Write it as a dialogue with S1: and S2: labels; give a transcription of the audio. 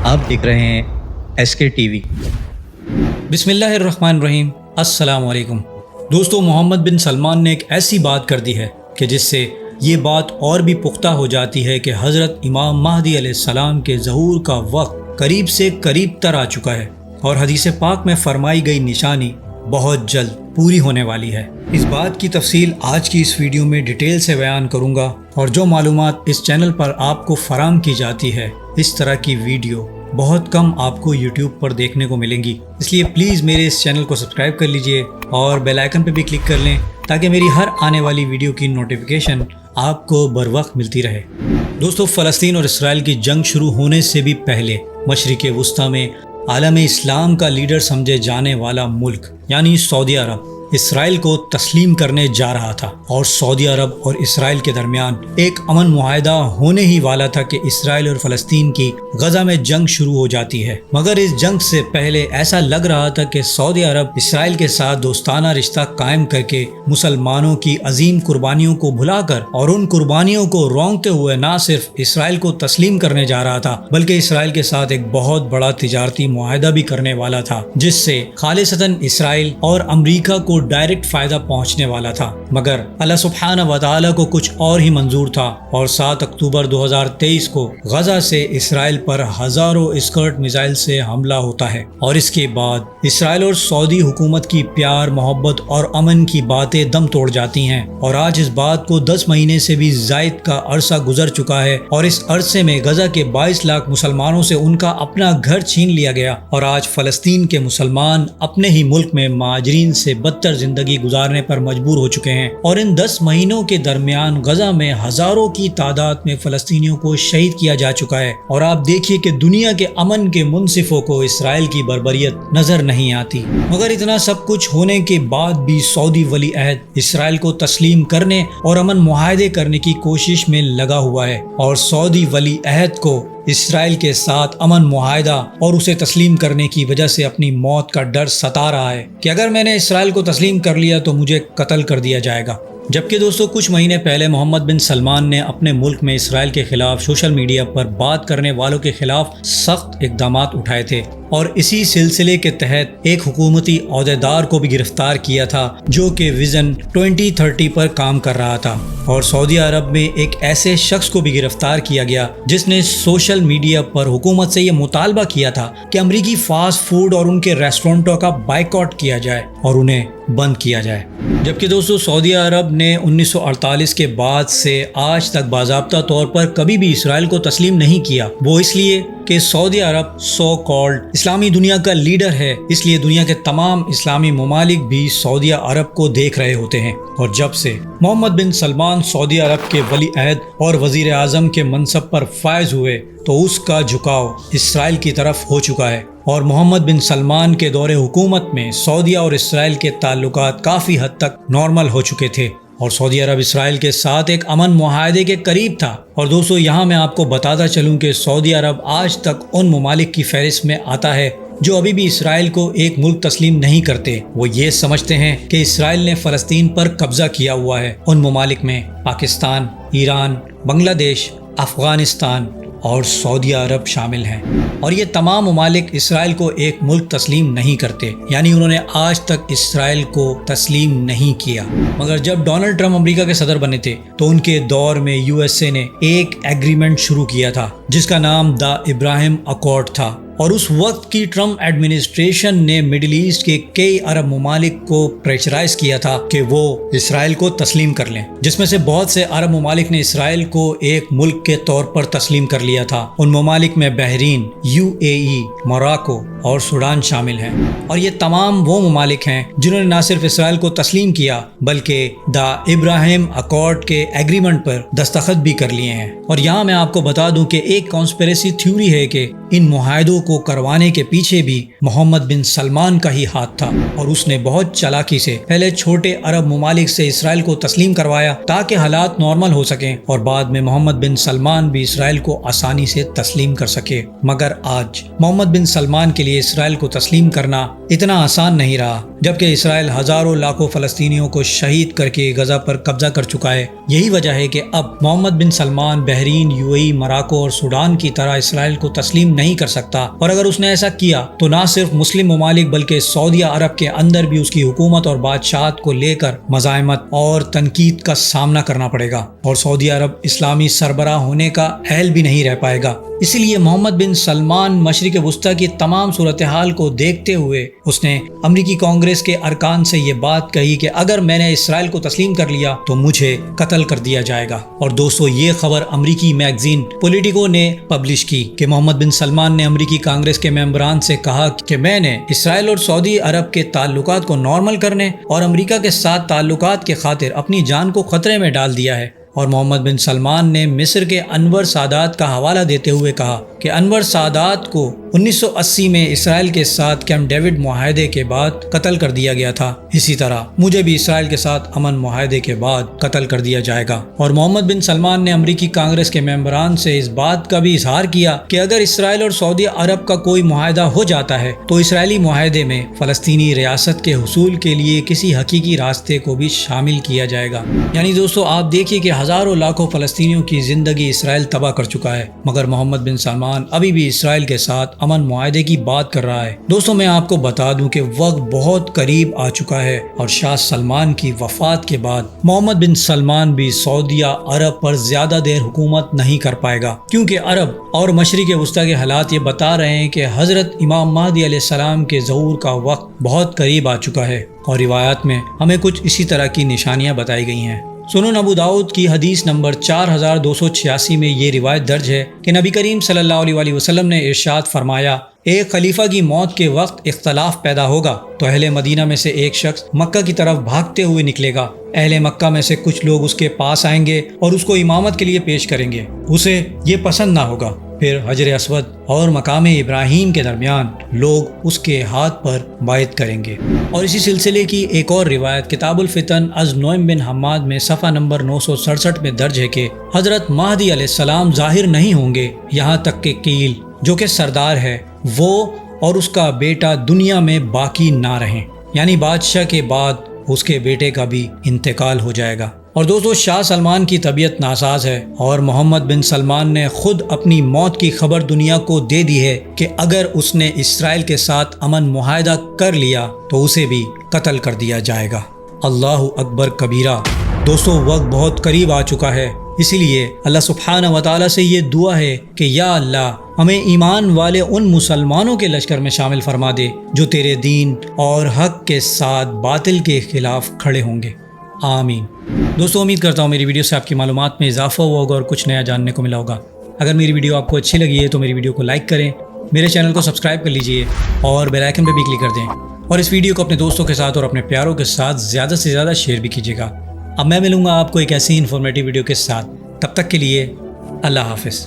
S1: آپ دیکھ رہے ہیں SK TV۔
S2: بسم اللہ الرحمن الرحیم۔ السلام علیکم دوستو، محمد بن سلمان نے ایک ایسی بات کر دی ہے کہ جس سے یہ بات اور بھی پختہ ہو جاتی ہے کہ حضرت امام مہدی علیہ السلام کے ظہور کا وقت قریب سے قریب تر آ چکا ہے، اور حدیث پاک میں فرمائی گئی نشانی بہت جلد پوری ہونے والی ہے۔ اس بات کی تفصیل آج کی اس ویڈیو میں ڈیٹیل سے بیان کروں گا، اور جو معلومات اس چینل پر آپ کو فراہم کی جاتی ہے، اس طرح کی ویڈیو بہت کم آپ کو یوٹیوب پر دیکھنے کو ملیں گی۔ اس لیے پلیز میرے اس چینل کو سبسکرائب کر لیجئے اور بیل آئیکن پہ بھی کلک کر لیں تاکہ میری ہر آنے والی ویڈیو کی نوٹیفیکیشن آپ کو بر وقت ملتی رہے۔ دوستو، فلسطین اور اسرائیل کی جنگ شروع ہونے سے بھی پہلے مشرق وسطیٰ میں عالم اسلام کا لیڈر سمجھے جانے والا ملک یعنی سعودی عرب اسرائیل کو تسلیم کرنے جا رہا تھا، اور سعودی عرب اور اسرائیل کے درمیان ایک امن معاہدہ ہونے ہی والا تھا کہ اسرائیل اور فلسطین کی غزہ میں جنگ شروع ہو جاتی ہے۔ مگر اس جنگ سے پہلے ایسا لگ رہا تھا کہ سعودی عرب اسرائیل کے ساتھ دوستانہ رشتہ قائم کر کے مسلمانوں کی عظیم قربانیوں کو بھلا کر اور ان قربانیوں کو رونقتے ہوئے نہ صرف اسرائیل کو تسلیم کرنے جا رہا تھا بلکہ اسرائیل کے ساتھ ایک بہت بڑا تجارتی معاہدہ بھی کرنے والا تھا، جس سے خالصتاً اسرائیل اور امریکہ کو ڈائریکٹ فائدہ پہنچنے والا تھا۔ مگر اللہ سبحانہ و تعالیٰ کو کچھ اور ہی منظور تھا، اور 7 اکتوبر 2023 کو غزہ سے اسرائیل پر ہزاروں اسکرٹ میزائل سے حملہ ہوتا ہے، اور اس کے بعد اسرائیل اور سعودی حکومت کی پیار، محبت اور امن کی باتیں دم توڑ جاتی ہیں، اور آج اس بات کو 10 مہینے سے بھی زائد کا عرصہ گزر چکا ہے، اور اس عرصے میں غزہ کے 22 لاکھ مسلمانوں سے ان کا اپنا گھر چھین لیا گیا، اور آج فلسطین کے مسلمان اپنے ہی ملک میں مہاجرین سے بدتر زندگی گزارنے پر مجبور ہو چکے ہیں، اور ان 10 مہینوں کے درمیان غزہ میں ہزاروں کی تعداد میں فلسطینیوں کو شہید کیا جا چکا ہے، اور آپ دیکھیے کہ دنیا کے امن کے منصفوں کو اسرائیل کی بربریت نظر نہیں آتی۔ مگر اتنا سب کچھ ہونے کے بعد بھی سعودی ولی عہد اسرائیل کو تسلیم کرنے اور امن معاہدے کرنے کی کوشش میں لگا ہوا ہے، اور سعودی ولی عہد کو اسرائیل کے ساتھ امن معاہدہ اور اسے تسلیم کرنے کی وجہ سے اپنی موت کا ڈر ستا رہا ہے کہ اگر میں نے اسرائیل کو تسلیم کر لیا تو مجھے قتل کر دیا جائے گا۔ جبکہ دوستو، کچھ مہینے پہلے محمد بن سلمان نے اپنے ملک میں اسرائیل کے خلاف سوشل میڈیا پر بات کرنے والوں کے خلاف سخت اقدامات اٹھائے تھے، اور اسی سلسلے کے تحت ایک حکومتی عہدیدار کو بھی گرفتار کیا تھا جو کہ ویژن 2030 پر کام کر رہا تھا، اور سعودی عرب میں ایک ایسے شخص کو بھی گرفتار کیا گیا جس نے سوشل میڈیا پر حکومت سے یہ مطالبہ کیا تھا کہ امریکی فاسٹ فوڈ اور ان کے ریسٹورنٹوں کا بائیکاٹ کیا جائے اور انہیں بند کیا جائے۔ جبکہ دوستو، سعودی عرب نے 1948 کے بعد سے آج تک باضابطہ طور پر کبھی بھی اسرائیل کو تسلیم نہیں کیا، وہ اس لیے کہ سعودی عرب سو کالڈ اسلامی دنیا کا لیڈر ہے، اس لیے دنیا کے تمام اسلامی ممالک بھی سعودی عرب کو دیکھ رہے ہوتے ہیں، اور جب سے محمد بن سلمان سعودی عرب کے ولی عہد اور وزیر اعظم کے منصب پر فائز ہوئے تو اس کا جھکاؤ اسرائیل کی طرف ہو چکا ہے، اور محمد بن سلمان کے دور حکومت میں سعودیہ اور اسرائیل کے تعلقات کافی حد تک نارمل ہو چکے تھے، اور سعودی عرب اسرائیل کے ساتھ ایک امن معاہدے کے قریب تھا۔ اور دوستو، یہاں میں آپ کو بتاتا چلوں کہ سعودی عرب آج تک ان ممالک کی فہرست میں آتا ہے جو ابھی بھی اسرائیل کو ایک ملک تسلیم نہیں کرتے۔ وہ یہ سمجھتے ہیں کہ اسرائیل نے فلسطین پر قبضہ کیا ہوا ہے۔ ان ممالک میں پاکستان، ایران، بنگلہ دیش، افغانستان اور سعودی عرب شامل ہیں، اور یہ تمام ممالک اسرائیل کو ایک ملک تسلیم نہیں کرتے، یعنی انہوں نے آج تک اسرائیل کو تسلیم نہیں کیا۔ مگر جب ڈونلڈ ٹرمپ امریکہ کے صدر بنے تھے تو ان کے دور میں USA نے ایک ایگریمنٹ شروع کیا تھا جس کا نام دا ابراہیم اکارڈ تھا، اور اس وقت کی ٹرمپ ایڈمنسٹریشن نے مڈل ایسٹ کے کئی عرب ممالک کو پریشرائز کیا تھا کہ وہ اسرائیل کو تسلیم کر لیں، جس میں سے بہت سے عرب ممالک نے اسرائیل کو ایک ملک کے طور پر تسلیم کر لیا تھا۔ ان ممالک میں بحرین، UAE، موراکو اور سوڈان شامل ہیں، اور یہ تمام وہ ممالک ہیں جنہوں نے نہ صرف اسرائیل کو تسلیم کیا بلکہ دا ابراہیم اکارڈ کے ایگریمنٹ پر دستخط بھی کر لیے ہیں۔ اور یہاں میں آپ کو بتا دوں کہ ایک کانسپریسی تھیوری ہے کہ ان معاہدوں کو کروانے کے پیچھے بھی محمد بن سلمان کا ہی ہاتھ تھا، اور اس نے بہت چالاکی سے پہلے چھوٹے عرب ممالک سے اسرائیل کو تسلیم کروایا تاکہ حالات نارمل ہو سکیں، اور بعد میں محمد بن سلمان بھی اسرائیل کو آسانی سے تسلیم کر سکے۔ مگر آج محمد بن سلمان کے لیے اسرائیل کو تسلیم کرنا اتنا آسان نہیں رہا، جبکہ اسرائیل ہزاروں لاکھوں فلسطینیوں کو شہید کر کے غزہ پر قبضہ کر چکا ہے۔ یہی وجہ ہے کہ اب محمد بن سلمان بحرین، UAE، موراکو اور سوڈان کی طرح اسرائیل کو تسلیم نہیں کر سکتا، اور اگر اس نے ایسا کیا تو نہ صرف مسلم ممالک بلکہ سعودیہ عرب کے اندر بھی اس کی حکومت اور بادشاہت کو لے کر مزاحمت اور تنقید کا سامنا کرنا پڑے گا، اور سعودیہ عرب اسلامی سربراہ ہونے کا اہل بھی نہیں رہ پائے گا۔ اسی لیے محمد بن سلمان مشرق وسطیٰ کی تمام صورتحال کو دیکھتے ہوئے اس نے امریکی کانگریس کے ارکان سے یہ بات کہی کہ اگر میں نے اسرائیل کو تسلیم کر لیا تو مجھے قتل کر دیا جائے گا۔ اور دوستو، یہ خبر امریکی میگزین پولیٹیکو نے پبلش کی کہ محمد بن سلمان نے امریکی کانگریس کے ممبران سے کہا کہ میں نے اسرائیل اور سعودی عرب کے تعلقات کو نارمل کرنے اور امریکہ کے ساتھ تعلقات کے خاطر اپنی جان کو خطرے میں ڈال دیا ہے۔ اور محمد بن سلمان نے مصر کے انور سادات کا حوالہ دیتے ہوئے کہا کہ انور سادات کو 1980 میں اسرائیل کے ساتھ کیمپ ڈیوڈ معاہدے کے بعد قتل کر دیا گیا تھا، اسی طرح مجھے بھی اسرائیل کے ساتھ امن معاہدے کے بعد قتل کر دیا جائے گا۔ اور محمد بن سلمان نے امریکی کانگریس کے ممبران سے اس بات کا بھی اظہار کیا کہ اگر اسرائیل اور سعودی عرب کا کوئی معاہدہ ہو جاتا ہے تو اسرائیلی معاہدے میں فلسطینی ریاست کے حصول کے لیے کسی حقیقی راستے کو بھی شامل کیا جائے گا۔ یعنی دوستو، آپ دیکھیے کہ ہزاروں لاکھوں فلسطینیوں کی زندگی اسرائیل تباہ کر چکا ہے، مگر محمد بن سلمان ابھی بھی اسرائیل کے ساتھ امن معاہدے کی بات کر رہا ہے۔ دوستو، میں آپ کو بتا دوں کہ وقت بہت قریب آ چکا ہے، اور شاہ سلمان کی وفات کے بعد محمد بن سلمان بھی سعودیہ عرب پر زیادہ دیر حکومت نہیں کر پائے گا، کیونکہ عرب اور مشرق وسطیٰ کے حالات یہ بتا رہے ہیں کہ حضرت امام مہدی علیہ السلام کے ظہور کا وقت بہت قریب آ چکا ہے، اور روایات میں ہمیں کچھ اسی طرح کی نشانیاں بتائی گئی ہیں۔ سنن ابو داؤد کی حدیث نمبر 4286 میں یہ روایت درج ہے کہ نبی کریم صلی اللہ علیہ وسلم نے ارشاد فرمایا، ایک خلیفہ کی موت کے وقت اختلاف پیدا ہوگا تو اہل مدینہ میں سے ایک شخص مکہ کی طرف بھاگتے ہوئے نکلے گا، اہل مکہ میں سے کچھ لوگ اس کے پاس آئیں گے اور اس کو امامت کے لیے پیش کریں گے، اسے یہ پسند نہ ہوگا، پھر حجر اسود اور مقام ابراہیم کے درمیان لوگ اس کے ہاتھ پر بیعت کریں گے۔ اور اسی سلسلے کی ایک اور روایت کتاب الفتن از نعیم بن حماد میں صفحہ نمبر 967 میں درج ہے کہ حضرت مہدی علیہ السلام ظاہر نہیں ہوں گے یہاں تک کہ قیل جو کہ سردار ہے وہ اور اس کا بیٹا دنیا میں باقی نہ رہیں، یعنی بادشاہ کے بعد اس کے بیٹے کا بھی انتقال ہو جائے گا۔ اور دوستو، شاہ سلمان کی طبیعت ناساز ہے، اور محمد بن سلمان نے خود اپنی موت کی خبر دنیا کو دے دی ہے کہ اگر اس نے اسرائیل کے ساتھ امن معاہدہ کر لیا تو اسے بھی قتل کر دیا جائے گا۔ اللہ اکبر کبیرہ۔ دوستو، وقت بہت قریب آ چکا ہے، اسی لیے اللہ سبحانہ و تعالیٰ سے یہ دعا ہے کہ یا اللہ ہمیں ایمان والے ان مسلمانوں کے لشکر میں شامل فرما دے جو تیرے دین اور حق کے ساتھ باطل کے خلاف کھڑے ہوں گے، آمین۔ دوستو، امید کرتا ہوں میری ویڈیو سے آپ کی معلومات میں اضافہ ہوا ہوگا اور کچھ نیا جاننے کو ملا ہوگا۔ اگر میری ویڈیو آپ کو اچھی لگی ہے تو میری ویڈیو کو لائک کریں، میرے چینل کو سبسکرائب کر لیجئے اور بیل آئیکن پہ بھی کلک کر دیں، اور اس ویڈیو کو اپنے دوستوں کے ساتھ اور اپنے پیاروں کے ساتھ زیادہ سے زیادہ شیئر بھی کیجیے گا۔ اب میں ملوں گا آپ کو ایک ایسی انفارمیٹیو ویڈیو کے ساتھ، تب تک کے لیے اللہ حافظ۔